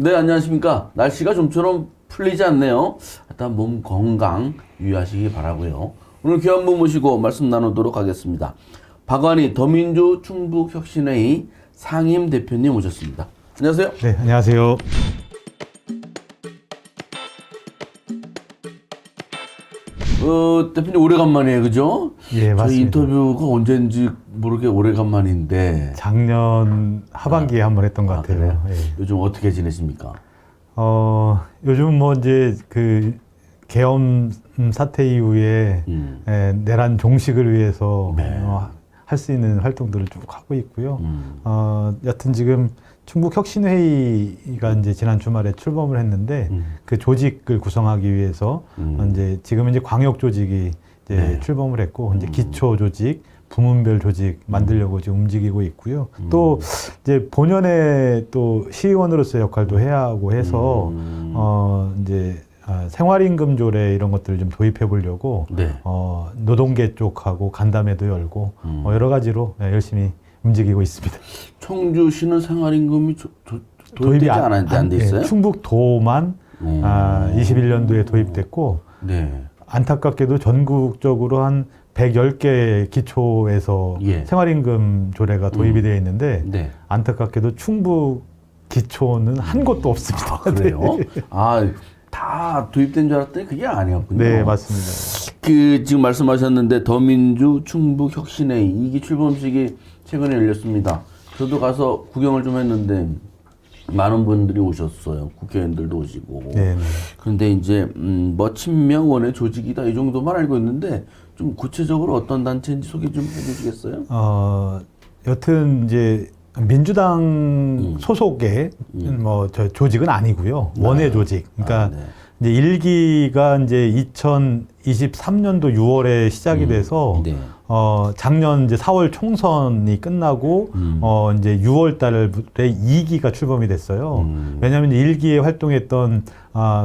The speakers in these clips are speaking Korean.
네, 안녕하십니까. 날씨가 좀처럼 풀리지 않네요. 일단 몸 건강 유의하시기 바라고요. 오늘 귀한 분 모시고 말씀 나누도록 하겠습니다. 박완희 더민주 충북혁신회의 상임 대표님 오셨습니다. 안녕하세요. 네, 안녕하세요. 대표님 오래간만이에요, 그죠? 예, 맞습니다. 저희 인터뷰가 언제인지 모르게 오래간만인데. 작년 하반기에 한번 했던 것 같아요. 그래요? 예. 요즘 어떻게 지내십니까? 요즘 뭐 이제 그 계엄 사태 이후에 내란 종식을 위해서 네. 할 수 있는 활동들을 쭉 하고 있고요. 여튼 지금 충북혁신회의가 이제 지난 주말에 출범을 했는데 그 조직을 구성하기 위해서 이제 지금은 이제 광역 조직이 이제 네. 출범을 했고 이제 기초 조직, 부문별 조직 만들려고 지금 움직이고 있고요. 또 이제 본연의 또 시의원으로서 역할도 해야 하고 해서 이제 생활임금 조례 이런 것들을 좀 도입해 보려고 네. 노동계 쪽하고 간담회도 열고 여러 가지로 열심히 움직이고 있습니다. 청주시는 생활임금이 도입되지 않았는데 안 돼 있어요? 충북도만 21년도에 도입됐고 네. 안타깝게도 전국적으로 한 110개 기초에서 예. 생활임금 조례가 도입이 되어 있는데 네. 안타깝게도 충북 기초는 한 곳도 없습니다. 그래요? 다 도입된 줄 알았더니 그게 아니었군요. 네, 맞습니다. 지금 말씀하셨는데 더민주 충북혁신회의 2기 출범식이 최근에 열렸습니다. 저도 가서 구경을 좀 했는데 많은 분들이 오셨어요. 국회의원들도 오시고. 네. 그런데 이제 뭐 친명원의 조직이다 이 정도만 알고 있는데 좀 구체적으로 어떤 단체인지 소개 좀 해주시겠어요? 여튼 이제 민주당 소속의 뭐 저 조직은 아니고요. 원외 조직. 그러니까 네. 이제 1기가 이제 2023년도 6월에 시작이 돼서 네. 작년 이제 4월 총선이 끝나고 이제 6월 달에 2기가 출범이 됐어요. 왜냐하면 1기에 활동했던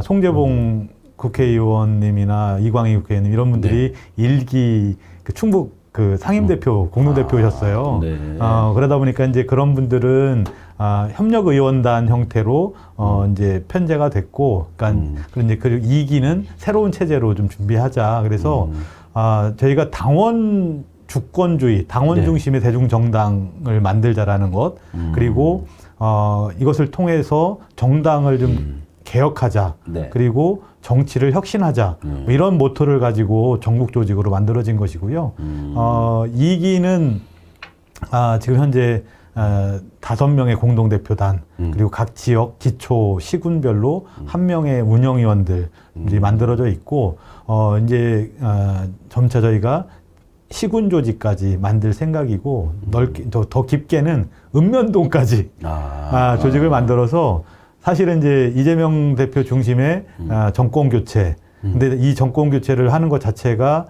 송재봉 국회의원님이나 이광희 국회의원님 이런 분들이 1기 그 충북 그 상임대표, 공동대표셨어요. 네. 그러다 보니까 이제 그런 분들은 협력의원단 형태로 이제 편제가 됐고, 그러니까 그런데 그 2기는 새로운 체제로 좀 준비하자. 그래서 저희가 당원 주권주의, 당원 중심의 대중정당을 만들자라는 것, 그리고 이것을 통해서 정당을 좀 개혁하자. 네. 그리고 정치를 혁신하자. 뭐 이런 모토를 가지고 전국 조직으로 만들어진 것이고요. 2기는 지금 현재 5명의 공동대표단 그리고 각 지역 기초 시군별로 1명의 운영위원들이 만들어져 있고 이제 점차 저희가 시군 조직까지 만들 생각이고 넓게 더 깊게는 읍면동까지 조직을 만들어서 사실은 이제 이재명 대표 중심의 정권 교체. 근데 이 정권 교체를 하는 것 자체가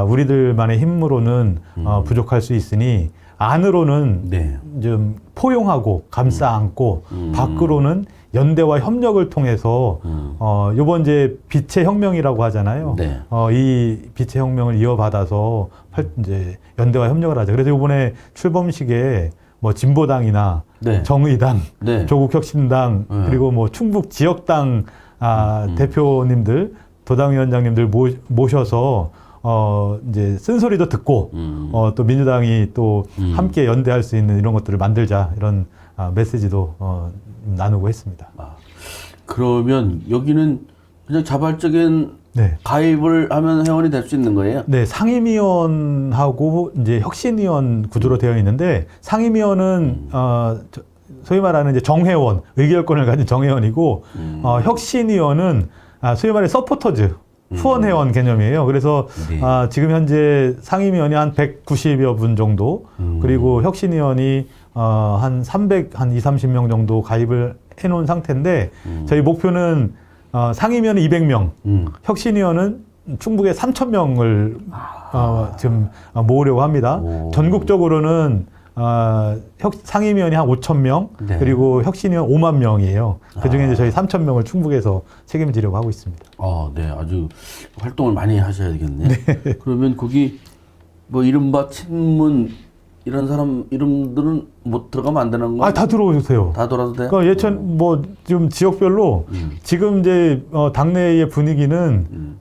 우리들만의 힘으로는 부족할 수 있으니 안으로는 좀 포용하고 감싸 안고 밖으로는 연대와 협력을 통해서 요번 이제 빛의 혁명이라고 하잖아요. 네. 이 빛의 혁명을 이어받아서 이제 연대와 협력을 하자. 그래서 이번에 출범식에 뭐 진보당이나 정의당, 조국혁신당 그리고 뭐 충북 지역당 대표님들, 도당위원장님들 모셔서 이제 쓴소리도 듣고 또 민주당이 또 함께 연대할 수 있는 이런 것들을 만들자 이런 메시지도 나누고 했습니다. 그러면 여기는 그냥 자발적인 가입을 하면 회원이 될 수 있는 거예요? 네, 상임위원하고 이제 혁신위원 구조로 되어 있는데 상임위원은 소위 말하는 이제 정회원, 의결권을 가진 정회원이고 혁신위원은 소위 말해 서포터즈, 후원회원 개념이에요. 그래서 지금 현재 상임위원이 한 190여 분 정도 그리고 혁신위원이 한 30명 정도 가입을 해놓은 상태인데 저희 목표는 상임위원은 200명, 혁신위원은 충북에 3,000명을 지금 모으려고 합니다. 전국적으로는 상임위원이 한 5,000명, 그리고 혁신위원 5만 명이에요. 그 중에 이제 저희 3,000명을 충북에서 책임지려고 하고 있습니다. 네. 아주 활동을 많이 하셔야 되겠네요. 그러면 거기 뭐 이른바 친문 이런 사람 이름들은 못 들어가면 안 되는 거예요? 다 들어오세요. 다 돌아도 돼요? 그러니까 예천 뭐 지금 지역별로 지금 이제 당내의 분위기는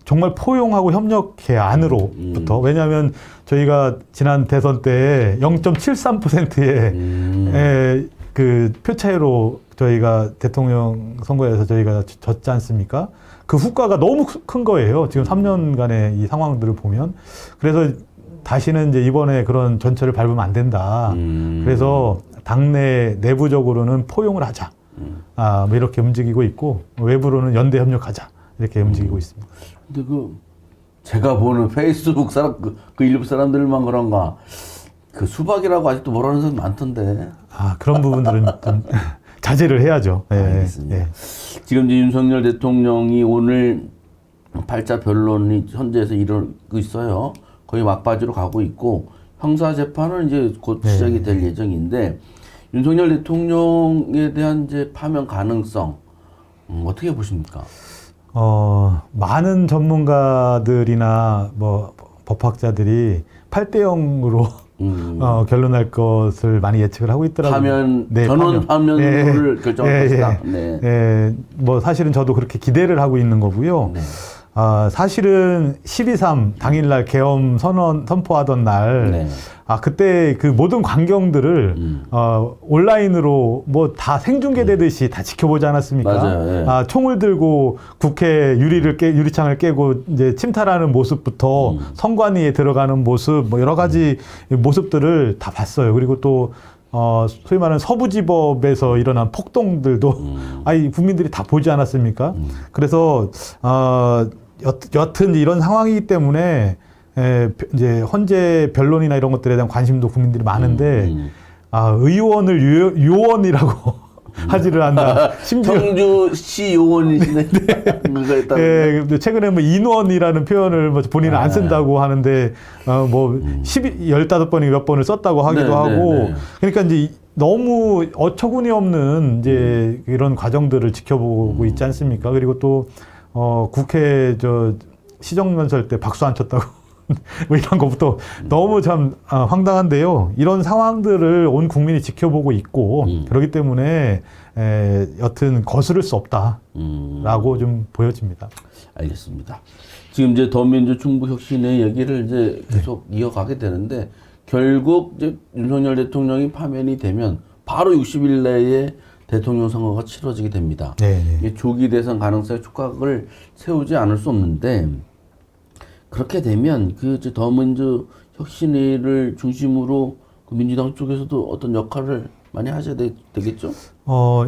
정말 포용하고 협력해 안으로부터 왜냐하면 저희가 지난 대선 때 0.73%의 그 표 차이로 저희가 대통령 선거에서 저희가 졌지 않습니까? 그 후과가 너무 큰 거예요. 지금 3년간의 이 상황들을 보면 그래서 다시는 이제 이번에 그런 전철을 밟으면 안 된다. 그래서 당내 내부적으로는 포용을 하자. 뭐 이렇게 움직이고 있고 외부로는 연대 협력하자. 이렇게 움직이고 있습니다. 근데 제가 보는 페이스북 사람 그 일부 사람들만 그런가 그 수박이라고 아직도 뭐라는 사람 많던데. 그런 부분들은 좀 자제를 해야죠. 네, 알겠습니다. 네. 지금 이제 윤석열 대통령이 오늘 8자 변론이 현재에서 이루고 있어요. 거의 막바지로 가고 있고 형사 재판은 이제 곧 시작이 될 예정인데 윤석열 대통령에 대한 이제 파면 가능성 어떻게 보십니까? 많은 전문가들이나 뭐 법학자들이 8대 0으로 결론날 것을 많이 예측을 하고 있더라고요. 전원 파면을 결정할 것이다. 뭐 사실은 저도 그렇게 기대를 하고 있는 거고요. 네. 사실은 12.3 당일날 계엄 선포하던 날, 그때 그 모든 광경들을 온라인으로 뭐 다 생중계되듯이 다 지켜보지 않았습니까? 맞아요. 총을 들고 국회 유리창을 깨고 이제 침탈하는 모습부터 선관위에 들어가는 모습, 뭐 여러 가지 모습들을 다 봤어요. 그리고 또 소위 말하는 서부지법에서 일어난 폭동들도 국민들이 다 보지 않았습니까? 그래서 여튼 이런 상황이기 때문에 이제 헌재 변론이나 이런 것들에 대한 관심도 국민들이 많은데 의원을 요원이라고 하지를 않나. 심지어 청주시 요원이시네. 최근에 뭐 인원이라는 표현을 뭐 본인은 안 쓴다고 하는데 뭐 15번이 몇 번을 썼다고 하기도 하고 그러니까 이제 너무 어처구니 없는 이제 이런 과정들을 지켜보고 있지 않습니까? 그리고 또 국회 시정연설 때 박수 안 쳤다고 뭐 이런 것부터 너무 참 황당한데요. 이런 상황들을 온 국민이 지켜보고 있고 그렇기 때문에 여튼 거스를 수 없다라고 좀 보여집니다. 알겠습니다. 지금 이제 더민주 충북혁신의 얘기를 이제 계속 이어가게 되는데 결국 이제 윤석열 대통령이 파면이 되면 바로 60일 내에 대통령 선거가 치러지게 됩니다. 이게 조기 대선 가능성의 촉각을 세우지 않을 수 없는데 그렇게 되면 그 더민주 혁신위를 중심으로 그 민주당 쪽에서도 어떤 역할을 많이 하셔야 되겠죠?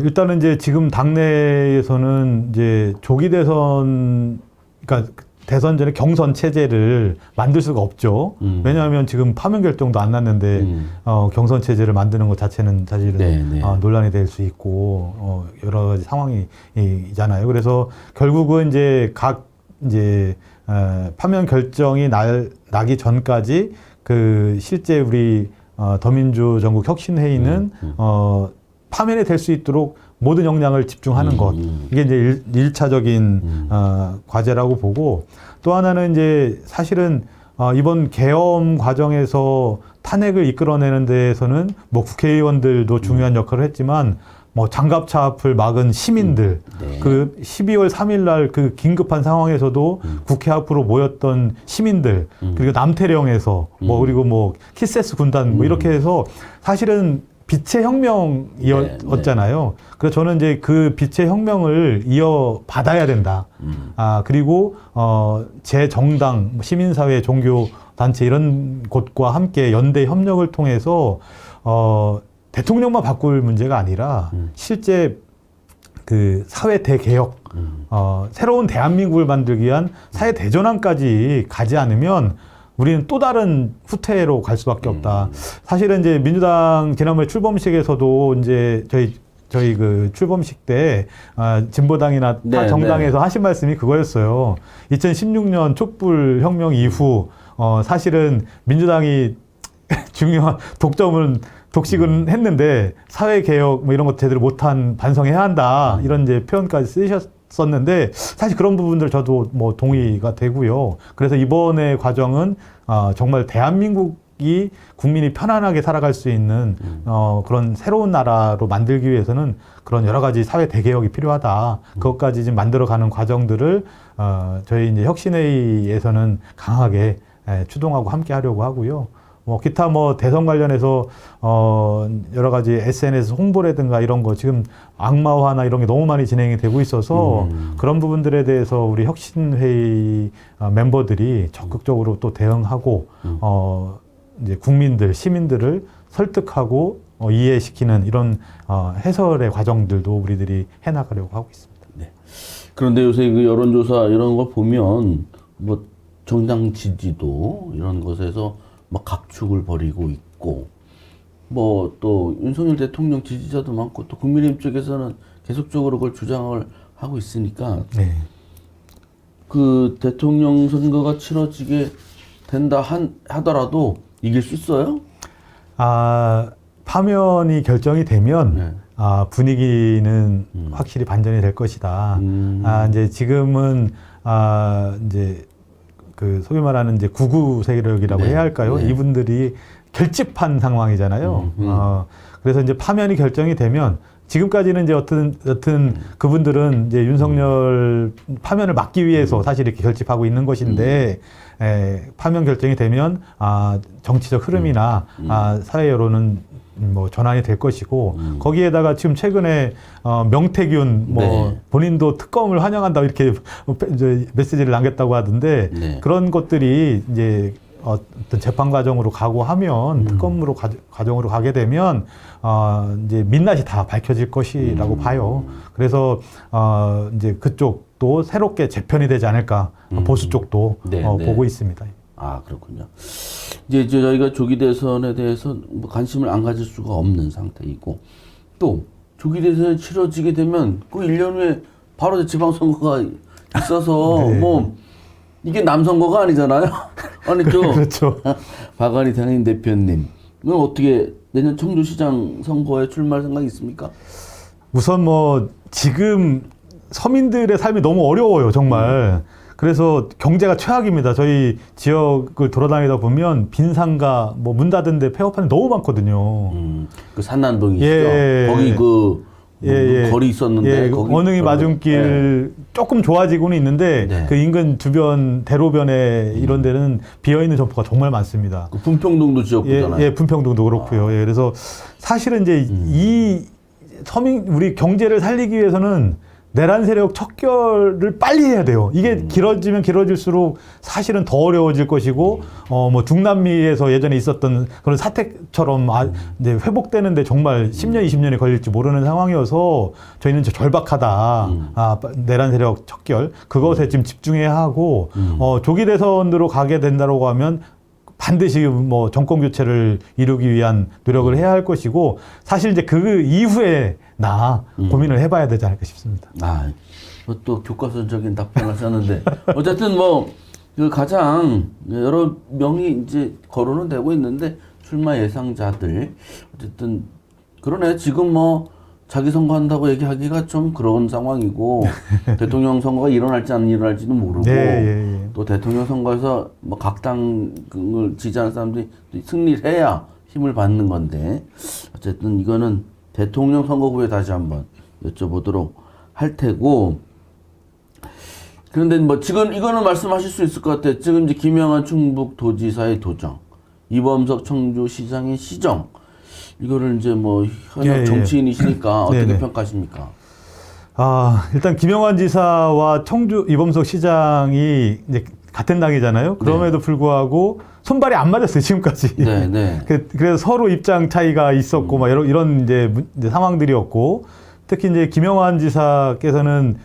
일단은 이제 지금 당내에서는 이제 조기 대선, 그러니까 대선 전에 경선 체제를 만들 수가 없죠. 왜냐하면 지금 파면 결정도 안 났는데 경선 체제를 만드는 것 자체는 사실은 논란이 될 수 있고 여러 가지 상황이잖아요. 그래서 결국은 이제 파면 결정이 나기 전까지 그 실제 우리 더민주 전국 혁신회의는 파면이 될 수 있도록 모든 역량을 집중하는 것. 이게 이제 일차적인 과제라고 보고 또 하나는 이제 사실은 이번 계엄 과정에서 탄핵을 이끌어내는 데에서는 뭐 국회의원들도 중요한 역할을 했지만 뭐 장갑차 앞을 막은 시민들, 그 12월 3일 날 그 긴급한 상황에서도 국회 앞으로 모였던 시민들, 그리고 남태령에서 뭐 그리고 뭐 키세스 군단 뭐 이렇게 해서 사실은 빛의 혁명이었잖아요. 그래서 저는 이제 그 빛의 혁명을 이어받아야 된다. 그리고 제 정당, 시민사회, 종교단체 이런 곳과 함께 연대 협력을 통해서 대통령만 바꿀 문제가 아니라 실제 그 사회 대개혁, 새로운 대한민국을 만들기 위한 사회 대전환까지 가지 않으면 우리는 또 다른 후퇴로 갈 수밖에 없다. 사실은 이제 민주당 지난번에 출범식에서도 이제 저희 그 출범식 때 진보당이나 타 정당에서 하신 말씀이 그거였어요. 2016년 촛불 혁명 이후 사실은 민주당이 중요한 독식은 했는데 사회 개혁 뭐 이런 것 제대로 못한 반성해야 한다 이런 이제 표현까지 쓰셨었는데 사실 그런 부분들 저도 뭐 동의가 되고요. 그래서 이번의 과정은 정말 대한민국 전국이 국민이 편안하게 살아갈 수 있는 그런 새로운 나라로 만들기 위해서는 그런 여러 가지 사회 대개혁이 필요하다. 그것까지 지금 만들어가는 과정들을 저희 이제 혁신회의에서는 강하게 추동하고 함께 하려고 하고요. 기타 대선 관련해서 여러 가지 SNS 홍보라든가 이런 거 지금 악마화나 이런 게 너무 많이 진행이 되고 있어서 그런 부분들에 대해서 우리 혁신회의 멤버들이 적극적으로 또 대응하고 이제 국민들, 시민들을 설득하고 이해시키는 이런 해설의 과정들도 우리들이 해나가려고 하고 있습니다. 네. 그런데 요새 그 여론조사 이런 거 보면 정당 지지도 이런 것에서 각축을 벌이고 있고 또 윤석열 대통령 지지자도 많고 또 국민의힘 쪽에서는 계속적으로 그걸 주장을 하고 있으니까 네. 그 대통령 선거가 치러지게 된다 하더라도 이길 수 있어요? 파면이 결정이 되면 네. 분위기는 확실히 반전이 될 것이다. 이제 지금은 이제 그 소위 말하는 이제 구구 세력이라고 해야 할까요? 네. 이분들이 결집한 상황이잖아요. 그래서 이제 파면이 결정이 되면 지금까지는 이제 여튼 그분들은 이제 윤석열 파면을 막기 위해서 사실 이렇게 결집하고 있는 것인데 파면 결정이 되면 정치적 흐름이나 사회 여론은 전환이 될 것이고 거기에다가 지금 최근에 명태균 네. 본인도 특검을 환영한다 이렇게 메시지를 남겼다고 하던데 네. 그런 것들이 이제 어떤 재판 과정으로 가고 하면 특검으로 과정으로 가게 되면 이제 민낯이 다 밝혀질 것이라고 봐요. 그래서 이제 그쪽도 새롭게 재편이 되지 않을까 보수 쪽도 네, 네. 보고 있습니다. 그렇군요. 이제 저희가 조기 대선에 대해서 관심을 안 가질 수가 없는 상태이고 또 조기 대선이 치러지게 되면 그 1년 후에 바로 지방선거가 있어서 네. 이게 남선거가 아니잖아요. 아니죠. 그렇죠. 박완희 당인 대표님은 어떻게 내년 청주시장 선거에 출마할 생각이 있습니까? 우선 지금 서민들의 삶이 너무 어려워요, 정말. 그래서 경제가 최악입니다. 저희 지역을 돌아다니다 보면 빈상가 문 닫은 데 폐업하는 데 너무 많거든요. 그 산난동이시죠? 예. 거기 거리 있었는데 거기 원흥이 맞은길 조금 좋아지고는 있는데 네. 그 인근 주변 대로변에 이런 데는 비어있는 점포가 정말 많습니다. 그 분평동도 지역구잖아요. 분평동도 그렇고요. 그래서 사실은 이제 이 우리 경제를 살리기 위해서는 내란 세력 척결을 빨리 해야 돼요. 이게 길어지면 길어질수록 사실은 더 어려워질 것이고, 중남미에서 예전에 있었던 그런 사태처럼 이제 회복되는데 정말 10년, 20년이 걸릴지 모르는 상황이어서 저희는 절박하다. 내란 세력 척결. 그것에 지금 집중해야 하고, 조기 대선으로 가게 된다고 하면 반드시 정권 교체를 이루기 위한 노력을 해야 할 것이고, 사실 이제 그 이후에 고민을 해봐야 되지 않을까 싶습니다. 또 교과서적인 답변을 하셨는데 어쨌든 그 가장 여러 명이 이제 거론은 되고 있는데 출마 예상자들 어쨌든 그러네. 지금 자기 선거한다고 얘기하기가 좀 그런 상황이고 대통령 선거가 일어날지 안 일어날지도 모르고 또 대통령 선거에서 각 당을 지지하는 사람들이 승리를 해야 힘을 받는 건데 어쨌든 이거는 대통령 선거 후에 다시 한번 여쭤보도록 할 테고 그런데 지금 이거는 말씀하실 수 있을 것 같아요. 지금 이제 김영한 충북도지사의 도정, 이범석 청주시장의 시정 이거를 이제 현역 정치인이시니까 어떻게 평가하십니까? 일단 김영환 지사와 청주 이범석 시장이 이제 같은 당이잖아요. 그럼에도 불구하고 손발이 안 맞았어요, 지금까지. 그래서 서로 입장 차이가 있었고, 이런 이제 상황들이었고, 특히 이제 김영환 지사께서는,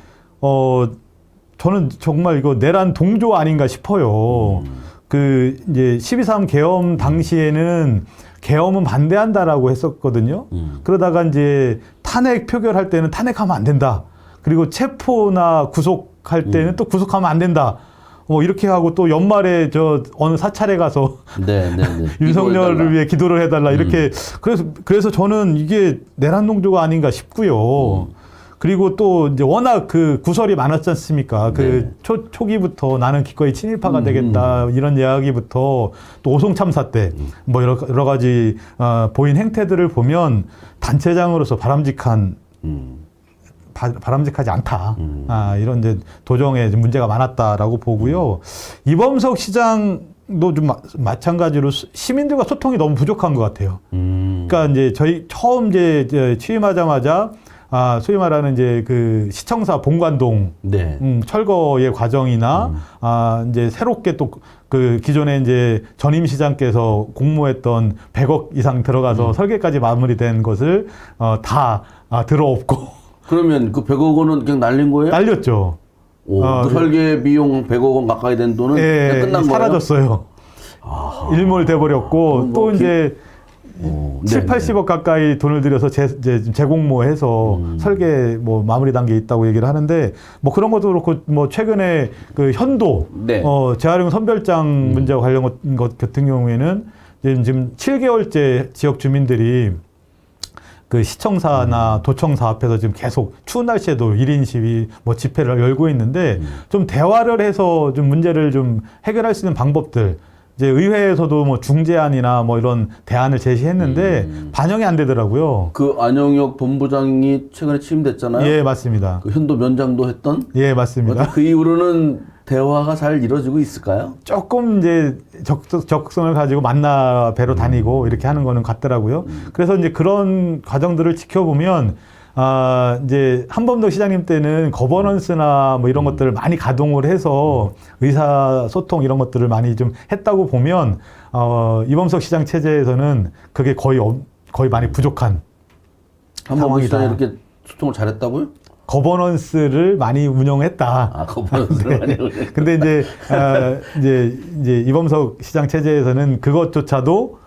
저는 정말 이거 내란 동조 아닌가 싶어요. 이제 12.3 계엄 당시에는 계엄은 반대한다라고 했었거든요. 그러다가 이제 탄핵 표결할 때는 탄핵하면 안 된다. 그리고 체포나 구속할 때는 또 구속하면 안 된다. 이렇게 하고 또 연말에 어느 사찰에 가서 윤석열을 위해 기도를 해달라 이렇게 그래서 저는 이게 내란 동조가 아닌가 싶고요. 그리고 또 이제 워낙 그 구설이 많았지 않습니까? 그 초기부터 나는 기꺼이 친일파가 되겠다 이런 이야기부터 또 오송 참사 때 뭐 여러 가지 보인 행태들을 보면 단체장으로서 바람직하지 않다. 이런 이제 도정에 문제가 많았다라고 보고요. 이범석 시장도 좀 마찬가지로 시민들과 소통이 너무 부족한 것 같아요. 그러니까 이제 저희 처음 이제 취임하자마자 소위 말하는 이제 그 시청사 본관동 철거의 과정이나 이제 새롭게 또 그 기존에 이제 전임 시장께서 공모했던 100억 이상 들어가서 설계까지 마무리된 것을 다 들어엎고. 그러면 그 100억 원은 그냥 날린 거예요? 날렸죠. 그 설계 비용 100억 원 가까이 된 돈은 그냥 끝난 거예요? 사라졌어요. 일몰돼 버렸고 또 이제 7, 80억 가까이 돈을 들여서 재공모해서 설계 뭐 마무리 단계에 있다고 얘기를 하는데 뭐 그런 것도 그렇고 뭐 최근에 그 현도 재활용 선별장 문제와 관련 것 같은 경우에는 지금 7개월째 지역 주민들이 그 시청사나 도청사 앞에서 지금 계속 추운 날씨에도 1인 시위 뭐 집회를 열고 있는데 좀 대화를 해서 좀 문제를 좀 해결할 수 있는 방법들 이제 의회에서도 뭐 중재안이나 뭐 이런 대안을 제시했는데 반영이 안 되더라고요. 그 안영혁 본부장이 최근에 취임됐잖아요. 예, 맞습니다. 그 현도 면장도 했던. 예, 맞습니다. 그 이후로는 대화가 잘 이루어지고 있을까요? 조금 이제 적성을 가지고 만나 뵈러 다니고 이렇게 하는 거는 같더라고요. 그래서 이제 그런 과정들을 지켜보면 이제 한범석 시장님 때는 거버넌스나 뭐 이런 것들을 많이 가동을 해서 의사소통 이런 것들을 많이 좀 했다고 보면, 이범석 시장 체제에서는 그게 거의 많이 부족한 한범석 시장이 상황이다. 이렇게 소통을 잘했다고요? 거버넌스를 많이 운영했다. 거버넌스를 많이 운영. 근데 이제 이범석 시장 체제에서는 그것조차도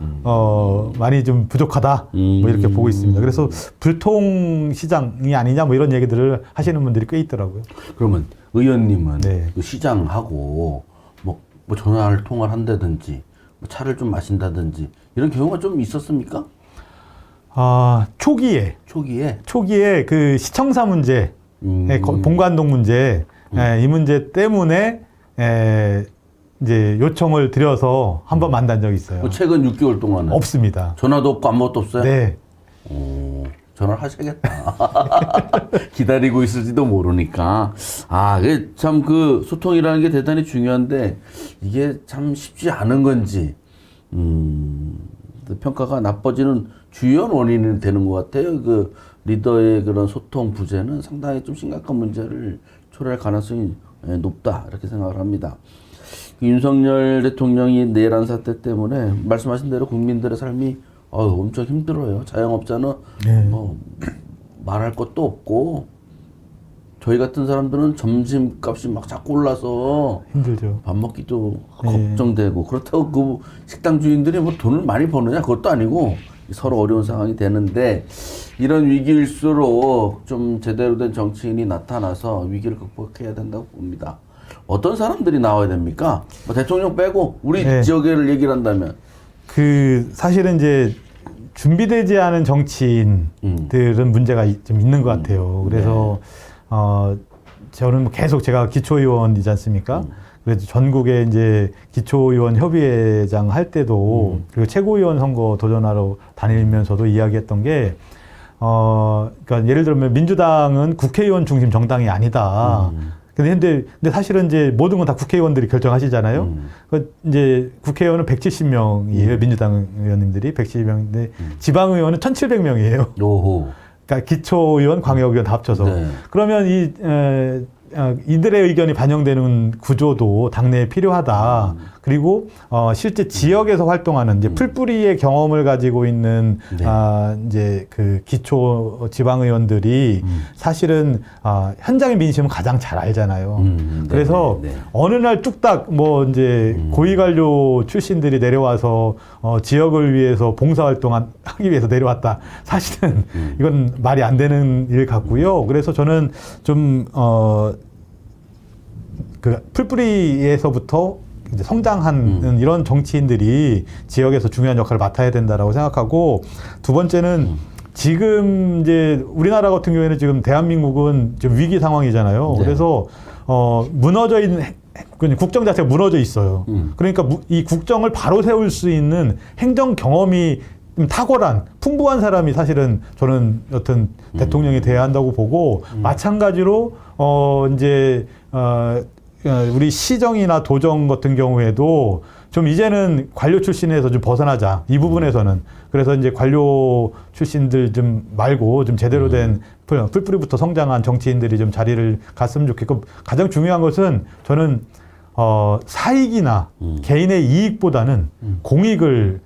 많이 좀 부족하다. 뭐 이렇게 보고 있습니다. 그래서 불통 시장이 아니냐 뭐 이런 얘기들을 하시는 분들이 꽤 있더라고요. 그러면 의원님은 네. 그 시장하고 뭐 전화를 통화를 한다든지 뭐 차를 좀 마신다든지 이런 경우가 좀 있었습니까? 초기에 그 시청사 문제, 본관동 문제, 이 문제 때문에 이제 요청을 드려서 한번 만난 적이 있어요. 최근 6개월 동안은 없습니다. 전화도 없고 아무것도 없어요? 네. 전화를 하셔야겠다. 기다리고 있을지도 모르니까. 그게 참 그 소통이라는 게 대단히 중요한데 이게 참 쉽지 않은 건지 평가가 나빠지는 주요한 원인이 되는 것 같아요. 그 리더의 그런 소통 부재는 상당히 좀 심각한 문제를 초래할 가능성이 높다 이렇게 생각을 합니다. 윤석열 대통령이 내란 사태 때문에 말씀하신 대로 국민들의 삶이 엄청 힘들어요. 자영업자는 뭐 말할 것도 없고 저희 같은 사람들은 점심값이 막 자꾸 올라서 힘들죠. 밥 먹기도 걱정되고 그렇다고 그 식당 주인들이 뭐 돈을 많이 버느냐 그것도 아니고 서로 어려운 상황이 되는데 이런 위기일수록 좀 제대로 된 정치인이 나타나서 위기를 극복해야 된다고 봅니다. 어떤 사람들이 나와야 됩니까? 뭐 대통령 빼고 우리 지역을 얘기를 한다면 사실은 이제 준비되지 않은 정치인들은 문제가 좀 있는 것 같아요. 그래서 저는 뭐 계속 제가 기초의원이지 않습니까? 그래서 전국에 이제 기초의원 협의회장 할 때도 그리고 최고위원 선거 도전하러 다니면서도 이야기했던 게 그러니까 예를 들면 민주당은 국회의원 중심 정당이 아니다. 근데 사실은 이제 모든 건 다 국회의원들이 결정하시잖아요. 이제 국회의원은 170명이에요. 민주당 의원님들이 170명인데 지방의원은 1,700명이에요. 오호. 그러니까 기초의원, 광역의원 다 합쳐서. 그러면 이들의 의견이 반영되는 구조도 당내에 필요하다. 그리고 실제 지역에서 활동하는 이제 풀뿌리의 경험을 가지고 있는 이제 그 기초 지방의원들이 사실은 현장의 민심은 가장 잘 알잖아요. 그래서 어느 날 뚝딱 뭐 이제 고위관료 출신들이 내려와서 지역을 위해서 봉사활동하기 위해서 내려왔다. 사실은 이건 말이 안 되는 일 같고요. 그래서 저는 좀 그 풀뿌리에서부터 이제 성장하는 이런 정치인들이 지역에서 중요한 역할을 맡아야 된다라고 생각하고 두 번째는 지금 이제 우리나라 같은 경우에는 지금 대한민국은 좀 위기 상황이잖아요. 네. 그래서 무너져 있는 국정 자체가 무너져 있어요. 그러니까 이 국정을 바로 세울 수 있는 행정 경험이 좀 탁월한 풍부한 사람이 사실은 저는 여튼 대통령이 돼야 한다고 보고 마찬가지로 이제 우리 시정이나 도정 같은 경우에도 좀 이제는 관료 출신에서 좀 벗어나자 이 부분에서는. 그래서 이제 관료 출신들 좀 말고 좀 제대로 된 뿔뿌리부터 성장한 정치인들이 좀 자리를 갔으면 좋겠고, 가장 중요한 것은 저는 사익이나 개인의 이익보다는 공익을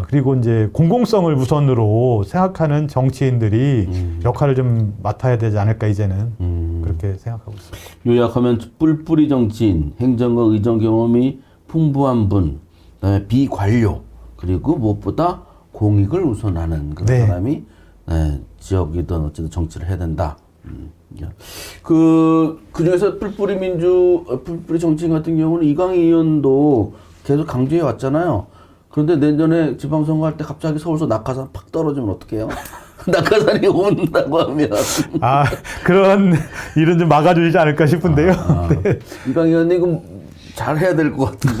그리고 이제 공공성을 우선으로 생각하는 정치인들이 역할을 좀 맡아야 되지 않을까 이제는 그렇게 생각하고 있습니다. 요약하면 뿔뿌리 정치인, 행정과 의정 경험이 풍부한 분, 그다음에 비관료, 그리고 무엇보다 공익을 우선하는 그런 네. 사람이 지역이든 어쨌든 정치를 해야 된다. 그 중에서 뿔뿌리 정치인 같은 경우는 이강희 의원도 계속 강조해 왔잖아요. 그런데 내년에 지방선거 할 때 갑자기 서울서 낙하산 팍 떨어지면 어떡해요? 낙하산이 온다고 하면. 그런 일은 좀 막아주지 않을까 싶은데요. 네. 이강희 의원님 그럼 잘 해야 될 것 같은,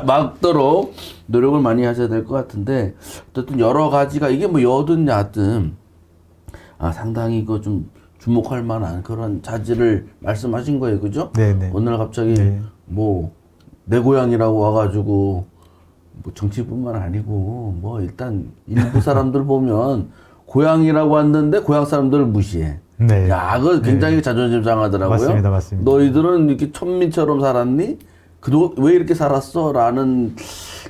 막도록 노력을 많이 하셔야 될 것 같은데, 어쨌든 여러 가지가, 이게 뭐 여든 야든, 상당히 그 좀 주목할 만한 그런 자질을 말씀하신 거예요. 그죠? 네네. 오늘 갑자기 내 고향이라고 와가지고, 정치뿐만 아니고, 일단 일부 사람들 보면, 고향이라고 왔는데 고향 사람들을 무시해. 네. 야, 그거 굉장히 자존심 상하더라고요. 맞습니다. 너희들은 이렇게 천민처럼 살았니? 왜 이렇게 살았어? 라는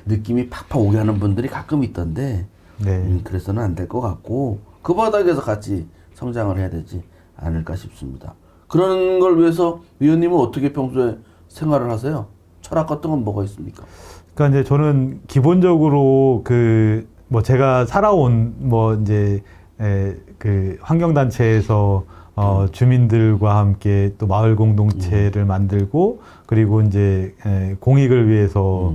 느낌이 팍팍 오게 하는 분들이 가끔 있던데, 네. 그래서는 안 될 것 같고, 그 바닥에서 같이 성장을 해야 되지 않을까 싶습니다. 그런 걸 위해서 위원님은 어떻게 평소에 생활을 하세요? 철학 같은 건 뭐가 있습니까? 그러니까 이제 저는 기본적으로 제가 살아온 그 환경단체에서 주민들과 함께 또 마을 공동체를 만들고, 그리고 이제 공익을 위해서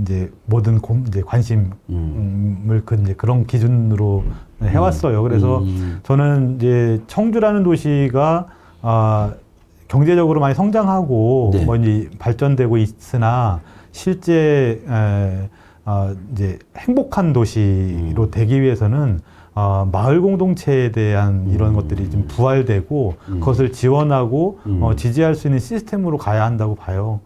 이제 모든 이제 관심을 이제 그런 기준으로 해왔어요. 그래서 저는 이제 청주라는 도시가 경제적으로 많이 성장하고 네. 이제 발전되고 있으나 실제 이제 행복한 도시로 되기 위해서는 마을 공동체에 대한 이런 것들이 좀 부활되고 그것을 지원하고 지지할 수 있는 시스템으로 가야 한다고 봐요.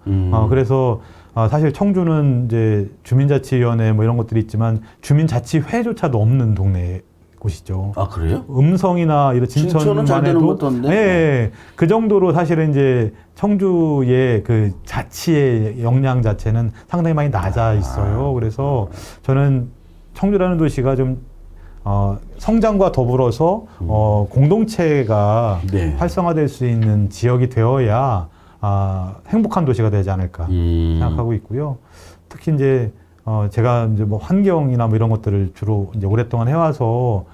그래서 사실 청주는 이제 주민자치위원회 이런 것들이 있지만 주민자치회조차도 없는 동네 곳이죠. 아, 그래요? 음성이나 이런 진천은 잘 진천만 되는 해도 것도 없는데? 예, 그 정도로 사실은 이제 청주의 그 자치의 역량 자체는 상당히 많이 낮아 있어요. 그래서 저는 청주라는 도시가 좀 성장과 더불어서 공동체가 네. 활성화될 수 있는 지역이 되어야 행복한 도시가 되지 않을까 생각하고 있고요. 특히 이제 제가 이제 환경이나 이런 것들을 주로 이제 오랫동안 해와서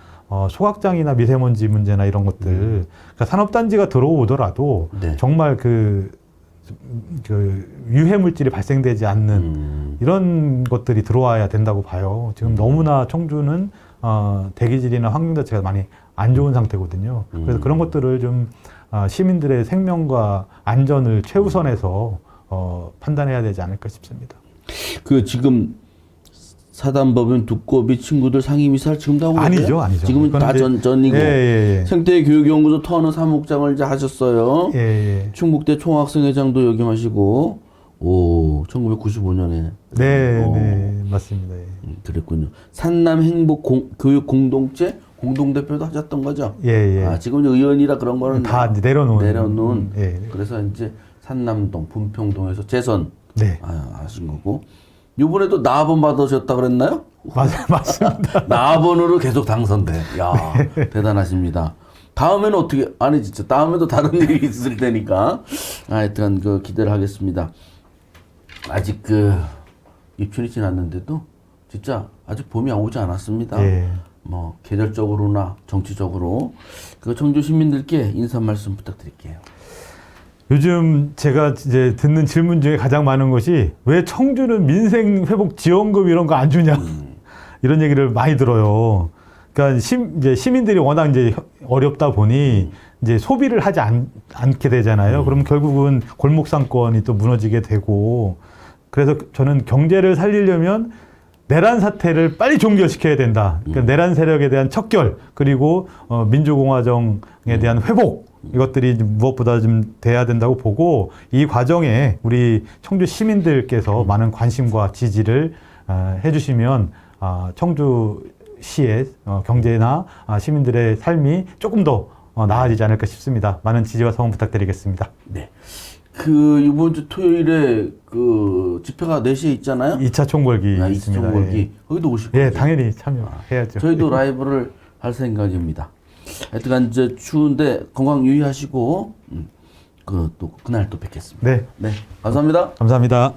소각장이나 미세먼지 문제나 이런 것들, 그러니까 산업단지가 들어오더라도 네. 정말 그 유해 물질이 발생되지 않는 이런 것들이 들어와야 된다고 봐요. 지금 너무나 청주는 대기질이나 환경 자체가 많이 안 좋은 상태거든요. 그래서 그런 것들을 좀 시민들의 생명과 안전을 최우선해서 판단해야 되지 않을까 싶습니다. 지금 사단법인 두꺼비 친구들 상임이사를 지금 다 하고 계세요? 아니죠. 지금은 다 전이고. 예. 생태교육연구소 터너 사무국장을 이제 하셨어요. 예. 충북대 총학생회장도 역임하시고, 1995년에. 네, 맞습니다. 예. 그랬군요. 산남 행복 교육 공동체 공동대표도 하셨던 거죠? 예. 지금 이제 의원이라 그런 거는 다 이제 내려놓은. 예. 그래서 이제 산남동, 분평동에서 재선 네. 하신 거고. 이번에도 나번 받으셨다 그랬나요? 맞습니다. 나번으로 계속 당선돼. 야, 대단하십니다. 다음에는 어떻게, 진짜. 다음에도 다른 일이 있을 테니까. 하여튼, 기대를 하겠습니다. 아직 입춘이 지났는데도, 진짜, 아직 봄이 오지 않았습니다. 예. 계절적으로나 정치적으로. 청주 시민들께 인사 말씀 부탁드릴게요. 요즘 제가 이제 듣는 질문 중에 가장 많은 것이 왜 청주는 민생회복 지원금 이런 거 안 주냐 이런 얘기를 많이 들어요. 그러니까 이제 시민들이 워낙 이제 어렵다 보니 이제 소비를 하지 않게 되잖아요. 그럼 결국은 골목 상권이 또 무너지게 되고, 그래서 저는 경제를 살리려면 내란 사태를 빨리 종결시켜야 된다. 그러니까 내란 세력에 대한 척결, 그리고 민주공화정에 대한 회복, 이것들이 무엇보다 좀 돼야 된다고 보고, 이 과정에 우리 청주 시민들께서 많은 관심과 지지를 해주시면 청주시의 경제나 시민들의 삶이 조금 더 나아지지 않을까 싶습니다. 많은 지지와 성원 부탁드리겠습니다. 네. 이번 주 토요일에 집회가 4시에 있잖아요. 2차 총궐기 2차 있습니다. 총궐기. 예. 거기도 오실 거예요. 예, 당연히 참여해야죠. 저희도 라이브를 할 생각입니다. 하여튼간 이제 추운데 건강 유의하시고 또 그날 또 뵙겠습니다. 네. 네. 감사합니다. 감사합니다.